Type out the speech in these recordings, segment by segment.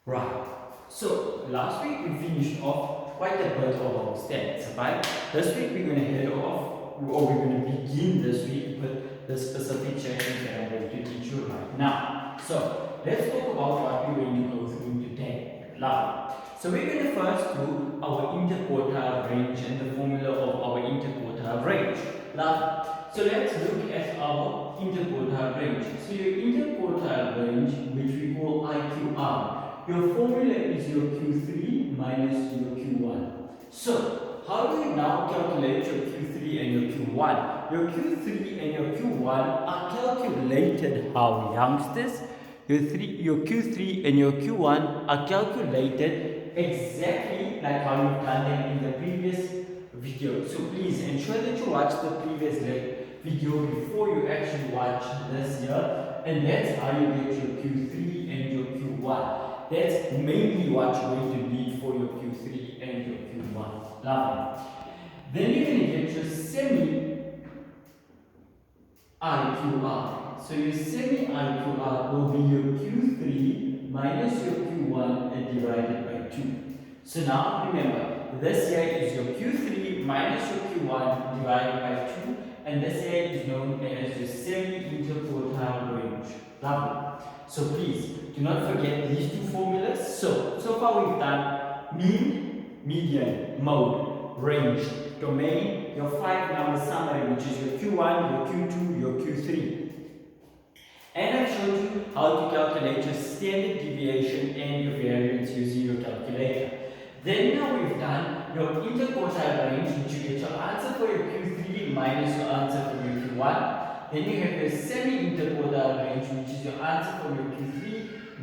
Right. So last week we finished off quite a bit of our stats, right? This week we're going to head off, or we're going to begin this week with the specific sections that I'm going to teach you right now. So let's talk about what we're going to go through today. Lovely. So we're going to first do our interquartile range and the formula of our interquartile range. Lovely. So let's look at our interquartile range. So your interquartile range, which we call IQR, your formula is your Q3 minus your Q1. So, how do you now calculate your Q3 and your Q1? Your Q3 and your Q1 are calculated how, youngsters? Your Q3 and your Q1 are calculated exactly like how you've done them in the previous video. So please ensure that you watch the previous video before you actually watch this here, and that's how you get your Q3 and your Q1. That's mainly what you're going to need for your Q3 and your Q1. Lovely. Then you're going to get your semi-IQR. So your semi-IQR will be your Q3 minus your Q1 and divided by 2. So now remember, this here is your Q3 minus your Q1 divided by 2, and this here is known as your semi-interquartile range. Lovely. So please, do not forget these two formulas. So far we've done mean, median, mode, range, domain, your 5-number summary, which is your Q1, your Q2, your Q3. And I've showed you how to calculate your standard deviation and your variance using your calculator. Then now we've done your interquartile range, which you get your answer for your Q3 minus your answer for your Q1. Then you have your semi-interquartile range, which is your answer from your Q3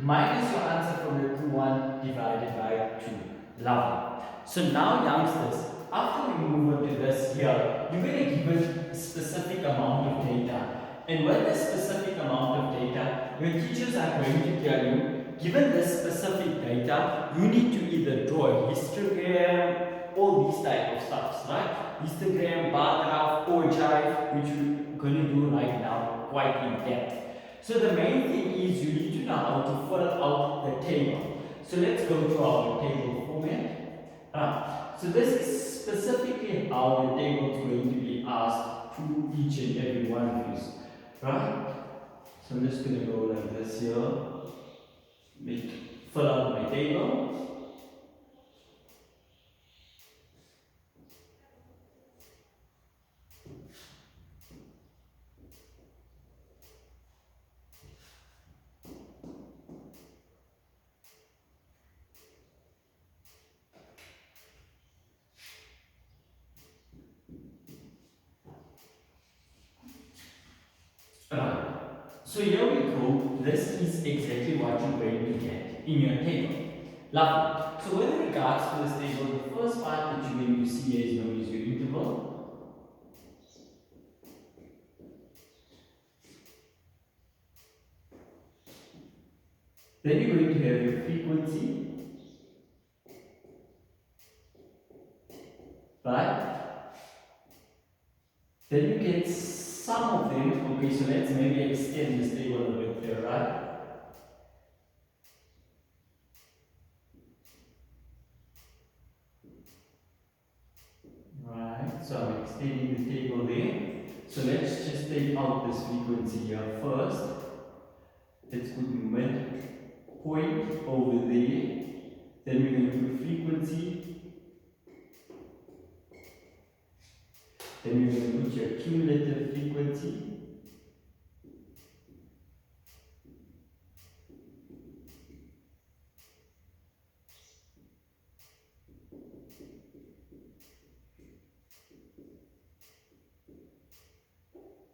minus your answer from your Q1 divided by 2. Lovely. So now, youngsters, after we move on to this here, you're going to give it a specific amount of data. And with this specific amount of data, your teachers are going to tell you, given this specific data, you need to either draw a histogram, all these type of stuffs, right? Histogram, bar graph, or jive, which we're going to do right now quite in depth. So the main thing is you need to know how to fill out the table. So let's go to our table format. So this is specifically how the table is going to be asked to each and every one of you. Right? So I'm just going to go like this here, fill out my table. Right. So here we go. This is exactly what you're going to get in your table. Lovely. So with regards to this table, the first part that you're going to see is known as your interval. Then you're going to have your frequency. Right? Then you get some of them. Okay, so let's maybe extend this table a bit there, right? Right, so I'm extending the table there. So let's just take out this frequency here first. Let's put midpoint over there. Then we're going to put frequency. Then we're going to put your cumulative frequency.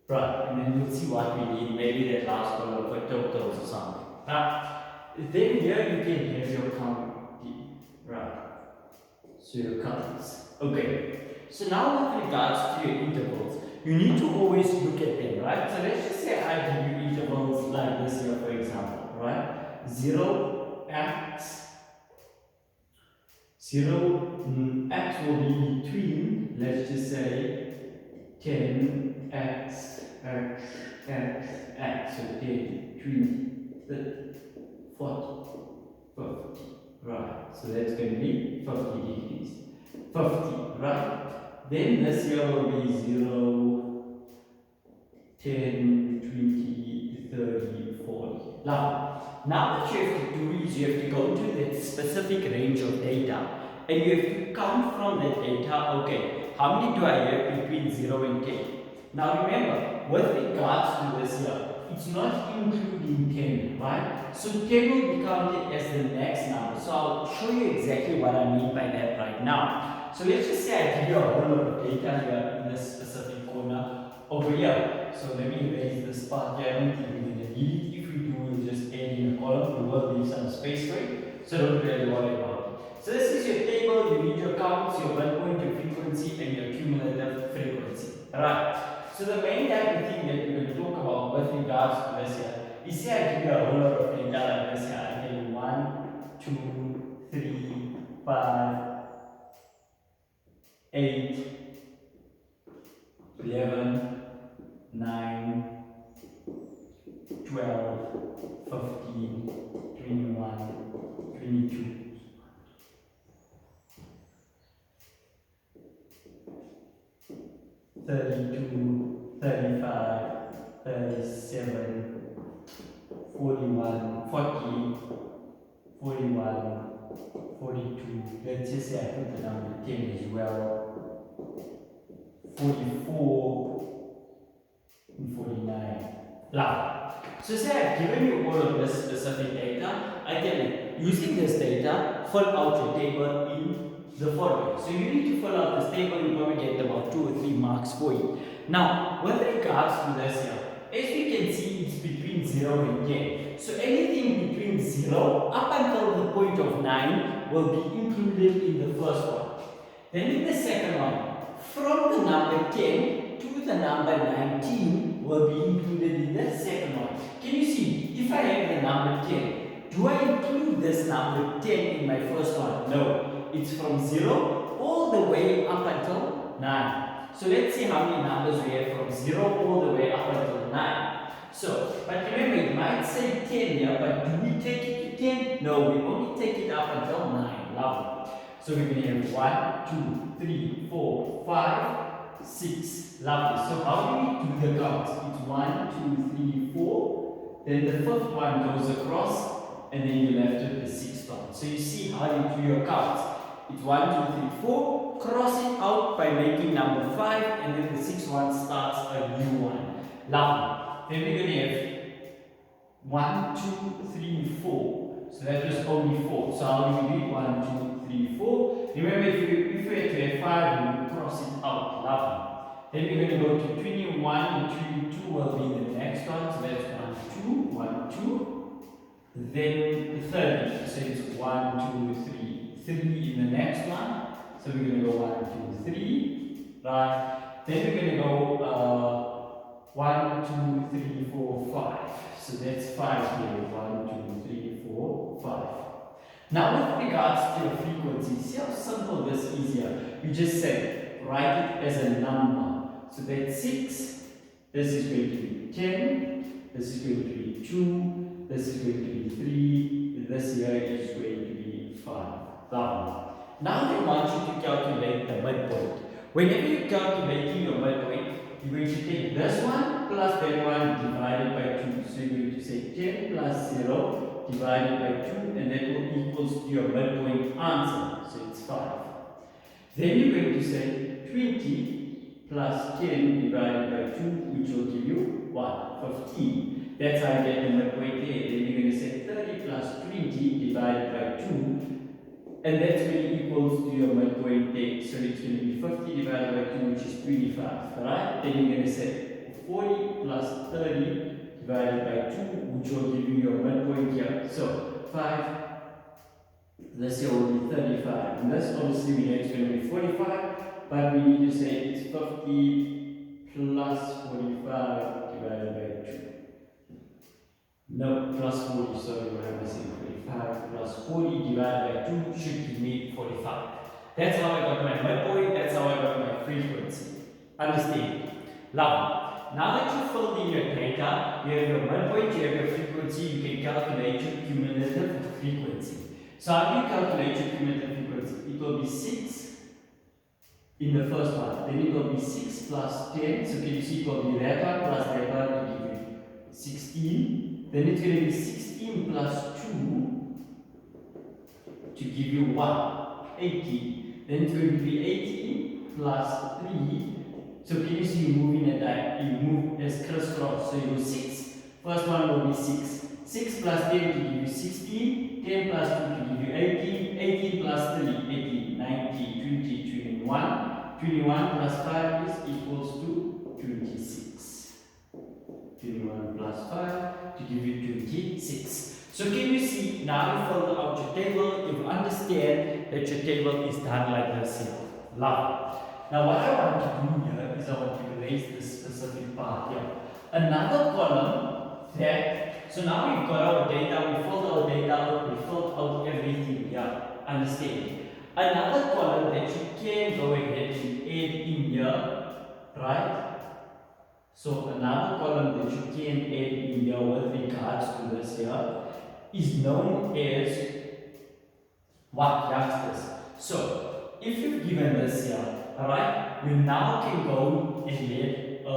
Right, and then we'll see what we need. Maybe that last column for totals or something. Right. Then here you can have your count. Right. So your counts. Okay. So now with regards to your intervals, you need to always look at them, right? So let's just say I give you intervals like this here, for example, right? 0, x. 0, x will be between, let's just say, 10, x, x, x, x. So 10, 20, 30, 40, 50, So that's going to be 50 degrees. 50, right? Then this here will be 0, 10, 20, 30, 40. Now what you have to do is you have to go to that specific range of data and you have to count from that data, okay, how many do I have between 0 and 10? Now remember, with regards to this here, it's not including 10, right? So 10 will be counted as the next number. So I'll show you exactly what I mean by that right now. So let's just say I give you a whole lot of data here in this specific corner over here. So let me erase this part here. I don't think we're going to need it. If we do, we'll just add in a column. We will leave some space for it. So don't really worry about it. So this is your table. You need your counts, your midpoint, your frequency, and your cumulative frequency. Right. So the main type of thing that we're going to talk about with regards to this here is say I give you a whole lot of data like this here. I tell you 1, 2, 3, 5, 8, 11, 9, 12, 15, 21, 22. 32, 35, 37, 41, 40, 41, 42. Let's just say I put the number 10 as well. 44 and 49. Now, so say I've given you all of this specific data. I tell you, using this data, fill out your table in the following. So you need to fill out this table, you probably get about 2 or 3 marks for it. Now, with regards to this here, as you can see, it's between 0 and 10. So anything between 0 up until the point of 9 will be included in the first one. Then in the second one, from the number 10 to the number 19 will be included in the second one. Can you see, if I have the number 10, do I include this number 10 in my first one? No. It's from 0 all the way up until 9. So let's see how many numbers we have from 0 all the way up until 9. So, but remember, it might say 10 here, but do we take it to 10? No, we only take it up until 9. Lovely. So we're going to have 1, 2, 3, 4, 5, 6. Lovely. So how do we do the counts? It's 1, 2, 3, 4. Then the fifth one goes across, and then you're left with the sixth one. So you see how you do your counts. It's 1, 2, 3, 4. Cross it out by making number 5, and then the sixth one starts a new one. Lovely. Then we're going to have 1, 2, 3, 4. So that was only 4. So how do we do it? 1, 2, 3, 4. Remember, if we had to have 5, we would cross it out. Lovely. Then we're going to go to 21 and 22 will be the next one. So that's 1, 2. Then 30. So it's 1, 2, 3. 3 in the next one. So we're going to go 1, 2, 3. Right. Then we're going to go 1, 2, 3, 4, 5. So that's 5 here. 1, 2, 3, 4, 5. Now with regards to your frequency, see how simple this is here. You just say, write it as a number. So that's 6. This is going to be 10. This is going to be 2. This is going to be 3. This here is going to be 5. Lovely. Now they want you to calculate the midpoint. Whenever you're calculating your midpoint, you're going to take this one plus that one divided by 2. So you're going to say 10 plus 0 divided by 2, and that will equals to your midpoint answer. So it's 5. Then you're going to say 20 plus 10 divided by 2, which will give you what? 15. That's how you get the midpoint there. Then you're going to say 30 plus 20 divided by 2. And that's going to equals to your midpoint there. So it's going to be 50 divided by 2, which is 25. Right? Then you're going to say 40 plus 30 divided by 2, which will give you your midpoint here. So 5, this here will be 35. And this obviously we know it's going to be 45, but we need to say it's 50 plus 45 divided by 2. No, plus 40, sorry, what am I saying? 45 plus 40 divided by 2 should give me 45. That's how I got my midpoint, that's how I got my frequency. Understand? Lovely. Now that you've filled in your data, you have your midpoint, you have your frequency, you can calculate your cumulative frequency. So how do you calculate your cumulative frequency? It will be 6 in the first one. Then it will be 6 plus 10. So can you see it will be that one plus that one to give you 16. Then it's going to be 16 plus 2 to give you 1, 18. Then it's going to be 18 plus 3. So can you see you move in a die, you move as crisscross. So you go 6. First one will be 6. 6 plus 10 to give you 16. 10 plus 2 to give you 18. 18 plus 3, 18, 19, 20, 21. 21 plus 5 is equals to 26. 21 plus 5 to give you 26. So can you see, now you fill out your table, you understand that your table is done like this here. Love. Now what I want to do here is I want to erase this specific part here. Another column that, so now we've got our data, we filled our data out, we filled out everything here. Understand? Another column that you can go ahead and add in here, right? So another column that you can add in here with regards to this here is known as what, youngsters? So if you've given this here, alright, we now can go and get a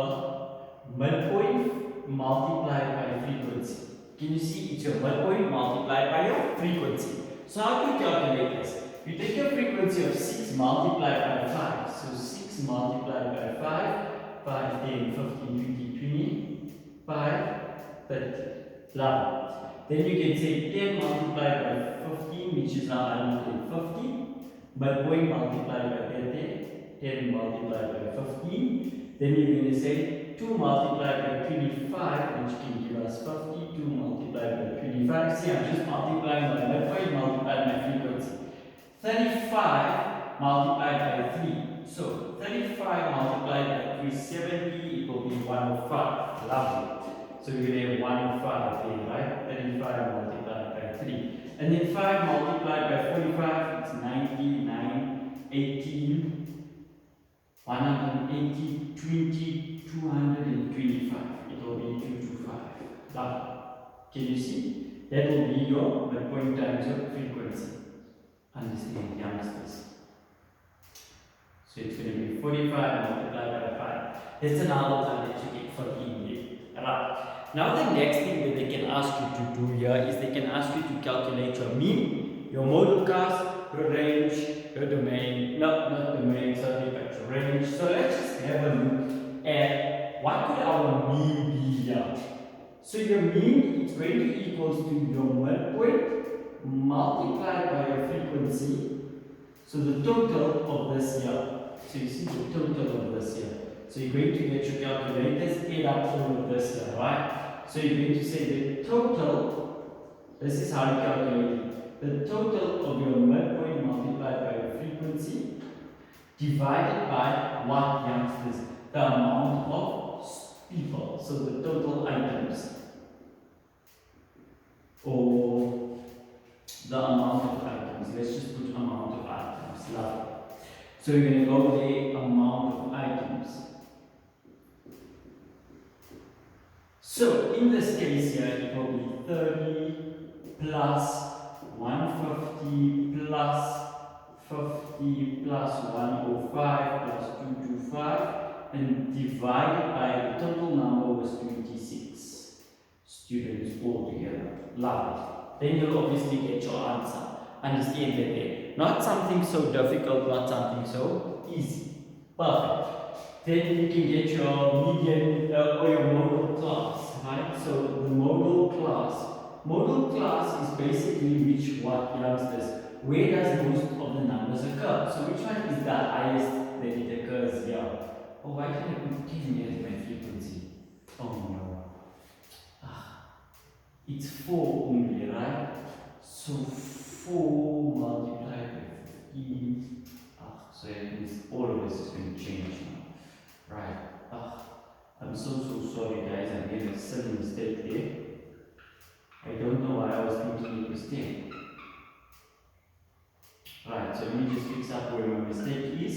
midpoint multiplied by frequency. Can you see it's your midpoint multiplied by your frequency? So how do you calculate this? You take your frequency of 6 multiplied by 5. So 6 multiplied by 5, 5, 10, 15, 20, 25, 30. Love. Then you can say 10 multiplied by 15, which is now 150. Midpoint multiplied by 30. 10 multiplied by 15. Then you're going to say 2 multiplied by 25, which can give us 50. 2 multiplied by 25. See, I'm just multiplying my midpoint multiplied by frequency. 35 multiplied by 3. So 35 multiplied by 370, it will be 105. Lovely. So you're going to have 105 there, right? 35 multiplied by 3. And then 5 multiplied by 45, it's 99, 18, 180, 20, 225. It will be 225. Lovely. Can you see? That will be your midpoint times your frequency. Understand, youngsters? So it's going to be 45 multiplied by 5. That's another one that you get for here. Right. Now the next thing that they can ask you to do here is they can ask you to calculate your mean, your modal cost, your range, your domain, not domain, sorry, but your range. So let's just have a look at what could our mean be here. So your mean is going to equals to your midpoint multiplied by your frequency. So the total of this here. So you see the total of this here. So you're going to get your calculators, add up all of this here, right? So you're going to say the total, this is how you calculate it. The total of your midpoint multiplied by your frequency divided by what, youngsters? The amount of people. So the total items. Or the amount of items. Let's just put amount of items. Love it. So you're going to go the amount of items. So in this case here, it will be 30 plus 150 plus 50 plus 105 plus 225 and divided by the total number was 26 students altogether. Love it. Then you'll obviously get your answer. Understand that there. Not something so difficult, not something so easy. Perfect. Then you can get your median or your modal class, right? So the modal class is basically which what, youngsters? Where does most of the numbers occur? So which one is the highest that it occurs here? Oh, why can't I put 10 as my frequency? Oh no. It's 4 only, right? So 4 multiplied by 15. So it means all of this is going to change now. Right. I'm so sorry guys, I made a silly mistake there. I don't know why I was thinking it was 10. Right, so let me just fix up where my mistake is.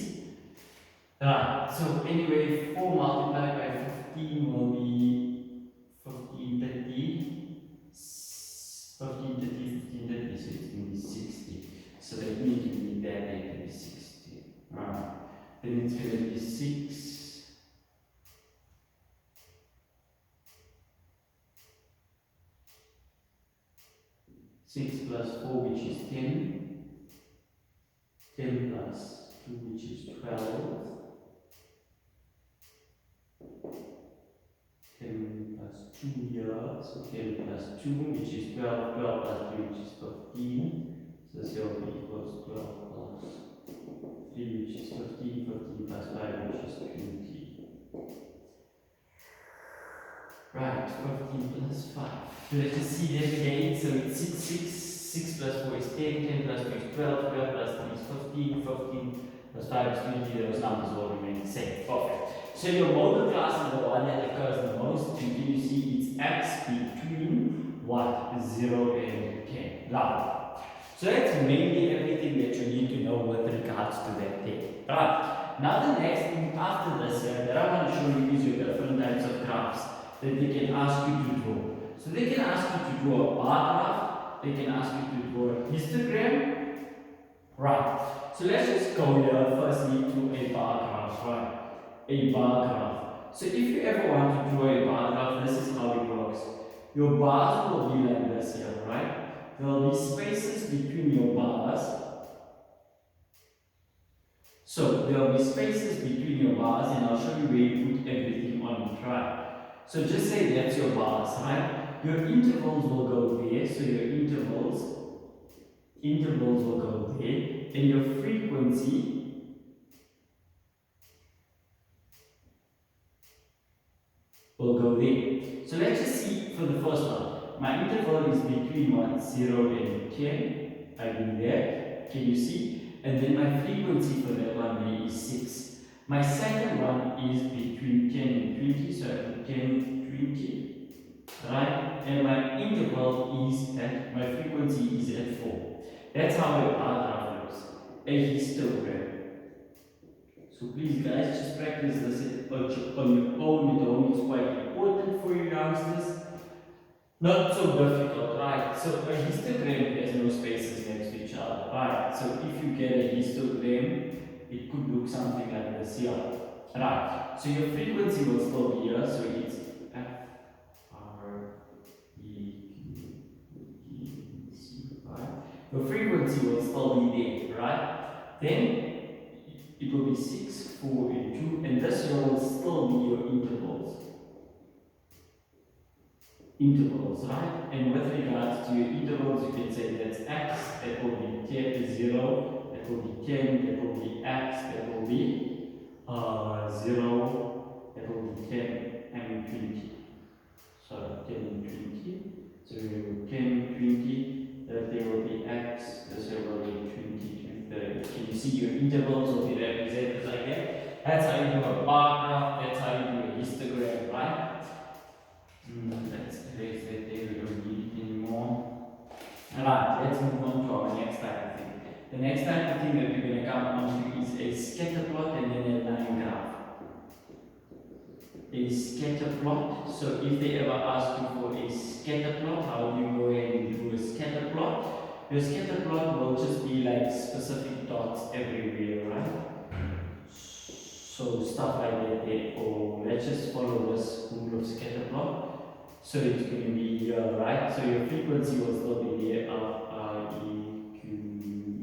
Right, so anyway, 4 multiplied by 15 will be 1530. 1530, so it's going to be 60. then it's going to be 6. 6 plus 4, which is 10. 10 plus 2, which is 12. 10 plus 2 here, so 10 plus 2, which is 12. 12 plus 3, which is 15. So this will be equals 12 plus 3, which is 15. 15 plus 5, which is 20. Right, 15 plus 5. So let's just see that again. So it's 6 plus 4 is 10, 10 plus 2 is 12, 12 plus 3 is 15, 15 plus 5 is 20. Those numbers will remain the same. Perfect. So your modal class is the one that occurs the most. And can you see it's x between what? 0 and 10. Lovely. So that's mainly everything that you need to know with regards to that thing. Right. Now the next thing after this here that I want to show you is your different types of graphs that they can ask you to draw. So they can ask you to draw a bar graph, they can ask you to draw a histogram. Right. So let's just go here firstly to a bar graph, right? A bar graph. So if you ever want to draw a bar graph, this is how it works. Your bars will be like this here, right? There will be spaces between your bars. So there will be spaces between your bars, and I'll show you where you put everything on it, right? So just say that's your bars, right? Your intervals will go there, so your intervals will go there, and your frequency will go there. So let's just see for the first one. My interval is between 0 and 10. I do that. Can you see? And then my frequency for that one there is 6. My second one is between 10 and 20, so I put 10, 20, right? And my interval is at, my frequency is at 4. That's how a bar graph looks, a histogram. So please guys, just practice this on your own at home. It's quite important for you youngsters. Not so difficult, right? So a histogram has no spaces next to each other, right? So if you get a histogram, it could look something like this here, right? So your frequency will still be here, so it's F, R, E, Q, E, C, right? Your frequency will still be there, right? Then it will be 6, 4, and 2, and this here will still be your intervals. Intervals, right? And with regards to your intervals, you can say that's x, that will be 10 to 0, that will be 10, that will be x, that will be 0, that will be 10 and 20. So 10 and 20. So 10, 20, that there will be x, this will be 20 to 30. Can you see your intervals will be represented like that? That's how you do a bar graph, that's how you do a histogram, right? Let's erase that there, we don't need it anymore. Alright, let's move on to our next type of thing. The next type of thing that we're going to come on to is a scatter plot and then a line graph. A scatter plot. So if they ever ask you for a scatter plot, how do you go ahead and do a scatter plot? Your scatter plot will just be like specific dots everywhere, right? So stuff like that there. Or let's just follow this rule of scatter plot. So it's going to be here, right? So your frequency will still be there, R, E, Q,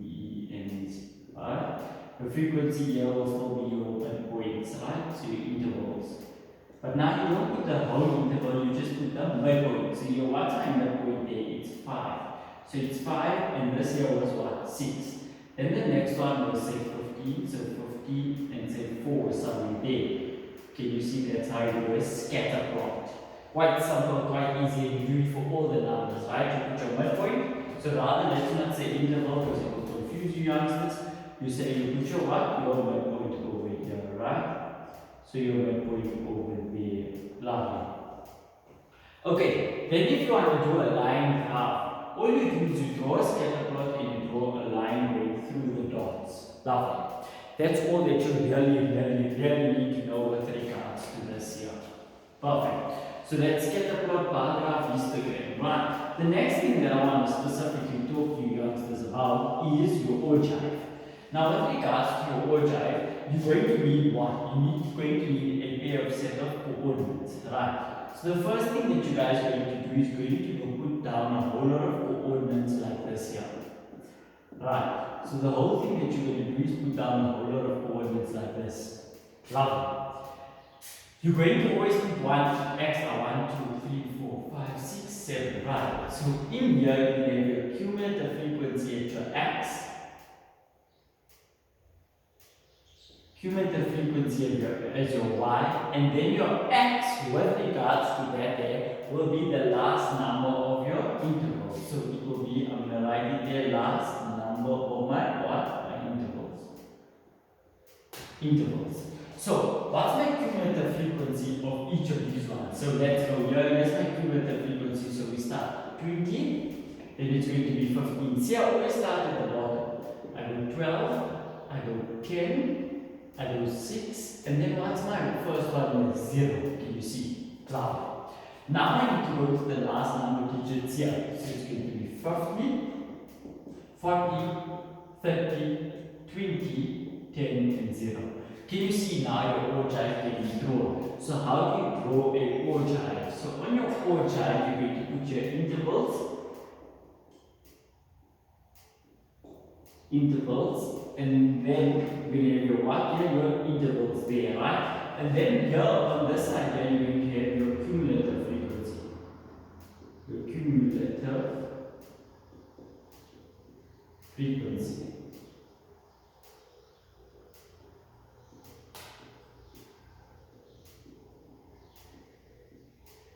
E, and Z, right? Your frequency here will still be your points, right? So your intervals. But now you don't put the whole interval, you just put the midpoint. So your what's my midpoint there? It's 5. So it's 5, and this here was what? 6. Then the next one was say 15, so 15 and say 4 is something there. Can you see that's how you do a scatter plot? Quite simple, quite easy, and you do it for all the numbers, right? You put your midpoint, so rather let's not say interval because it will confuse you youngsters. You say you put your what? Your midpoint over here, right? So your midpoint over there. Lovely. Okay, then if you want to do a line graph, all you do is you draw a scatter plot and you draw a line going through the dots. Lovely. That's all that you really need to know with regards to this here. Perfect. So that's scatter plot, bar graph, histogram, right? The next thing that I want to specifically talk to you youngsters about is your ogive. Now with regards to your ogive, you're going to need what? You're going to need a pair of set of coordinates, right? So the first thing that you guys are going to do is going to put down a whole lot of coordinates like this here. Right. So the whole thing that you're going to do is put down a whole lot of coordinates like this. Lovely. You're going to always put one extra 1, 2, 3, 4, 5, 6, 7. Right. So in here you have your cumulative frequency at your x, cumulative frequency as your y, and then your x with regards to that there will be the last number of your interval. So it will be, I'm going to write it there, last number of my what? My intervals. So what's my cumulative frequency of each of these ones? So let's go here, here's my cumulative frequency. So we start 20, then it's going to be 15. See, I always start at the bottom. I go 12, I go 10, I do 6, and then what's my first one is 0. Can you see? Lovely. Now I need to go to the last number digits here. So it's going to be 50, 40, 30, 20, 10, and 0. Can you see now your ogive can be drawn? So how do you draw a ogive? So on your ogive, you're going to put your intervals, and then we have your what? Here your intervals there, right? And then here on this side, then you're going to have your cumulative frequency. Your cumulative frequency.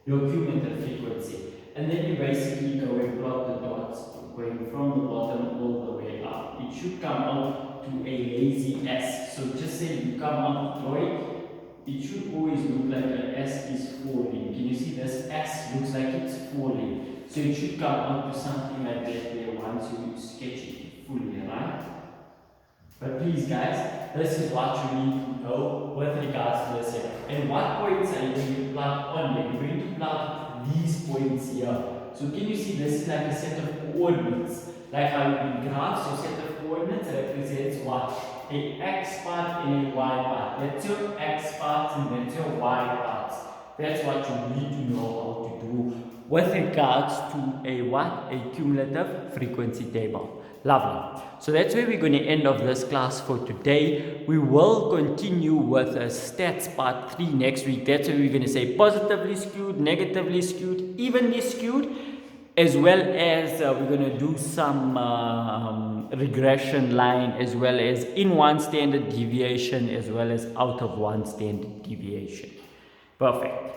Your cumulative frequency. And then you basically go and plot the dots going from the bottom all the way up. It should come out to a lazy S. So just say you come out deployed, it should always look like an S is falling. Can you see this S looks like it's falling? So it should come out to something like that there once you sketch it fully, right? But please guys, this is what you need to know with regards to this here. And what points are you going to plug on here? You're going to plug these points here. So can you see this is like a set of coordinates? Like how you graphs, your set of coordinates represents what? A x part and a y part. That's your x parts and that's your y parts. That's what you need to know how to do with regards to a what? A cumulative frequency table. Lovely. So that's where we're going to end of this class for today. We will continue with stats part 3 next week. That's where we're going to say positively skewed, negatively skewed, evenly skewed, as well as we're going to do some regression line, as well as in one standard deviation, as well as out of one standard deviation. Perfect.